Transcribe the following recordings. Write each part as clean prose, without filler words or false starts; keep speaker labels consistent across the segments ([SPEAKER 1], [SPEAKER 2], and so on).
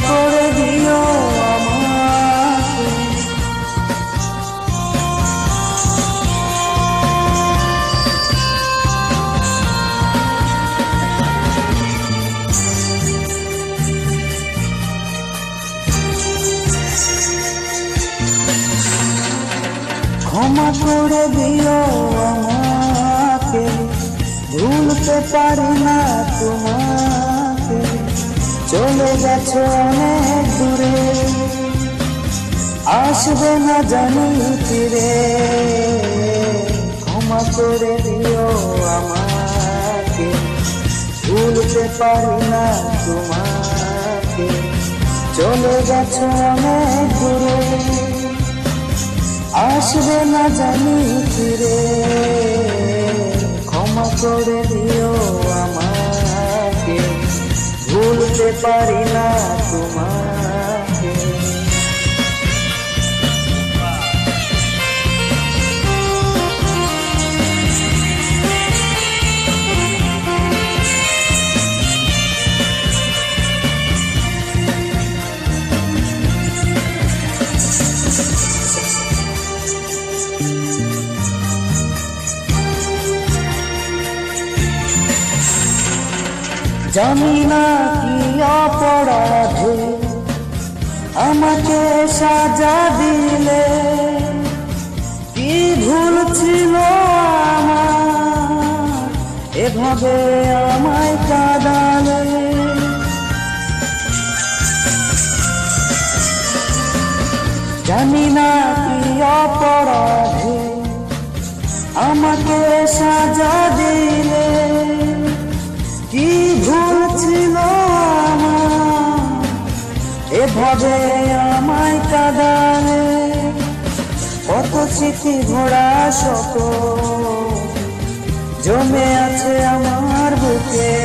[SPEAKER 1] করে দিও আমাকে। ক্ষমা করে দিও আমাকে, ভুলতে পারি না তোমাকে। চলে গেছো অনেক দূরে, আসবে না জানি ফিরে। ক্ষমা করে দিও আমাকে, ভুলতে পারি না তোমাকে। চলে গেছো অনেক দূরে, আসবে না জানি ফিরে। ক্ষমা করে দিও আমাকে, ভুলতে পারি না তোমাকে। জানি না কি অপরাধে আমাকে সাজা দিলে, কি ভুল ছিল আমার এভাবে আমায় কাঁদালে। জানি না কি অপরাধে আমাকে সাজা দিলে, কি ভুল ছিল আমার এভাবে আমায় কাঁদালে। কত স্মৃতি ভরা শত জমে আছে আমার বুকে।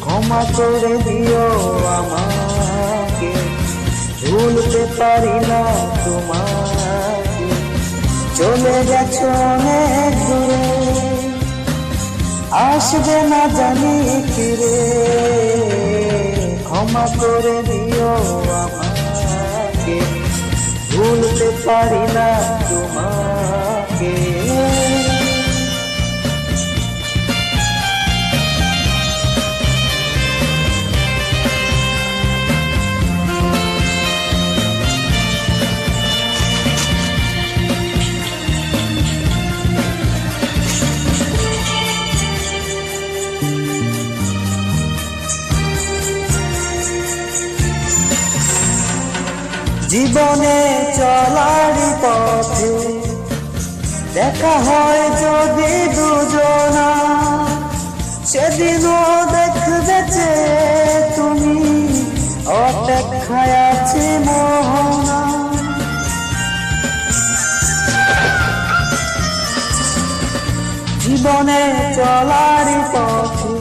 [SPEAKER 1] ক্ষমা করে দিও আমাকে, ভুলতে পারি না তোমাকে। চলে গেছো অনেক দূরে, আসবে না জানি ফিরে। ক্ষমা করে দিও আমাকে, ভুলতে পারি না তোমাকে। জীবনে চলার পথে দেখা হয় যদি দুজনা, সেদিনও দেখবে যে তুমি অপেক্ষায় আছি মোহনা। জীবনে চলার পথে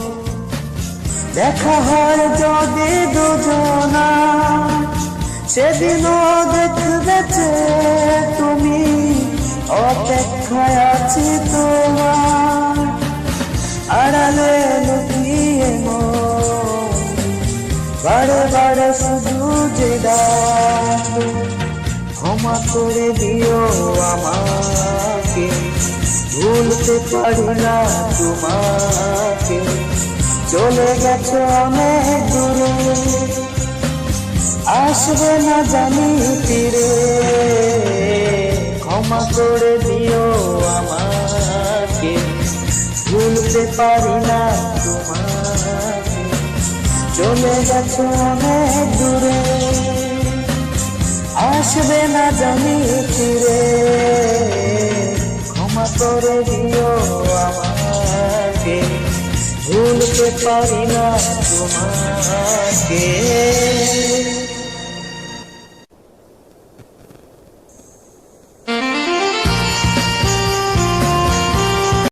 [SPEAKER 1] দেখা হয় যদি দুজনা, সেদিনও দেখবে যে তুমি অপেক্ষায় আছি তোমার। আড়ালে লুকিয়ে মন বারে বারে শুধু যে ডাকে। ক্ষমা করে দিও আমাকে, ভুলতে পারি না তোমাকে। চলে গেছো অনেক দূরে, আসবে না জানি ফিরে। ক্ষমা করে দিও আমাকে, ভুলতে পারি না তোমাকে। চলে গেছো অনেক দূরে, আসবে না জানি ফিরে। ক্ষমা করে দিও আমাকে, ভুলতে পারি না তোমাকে।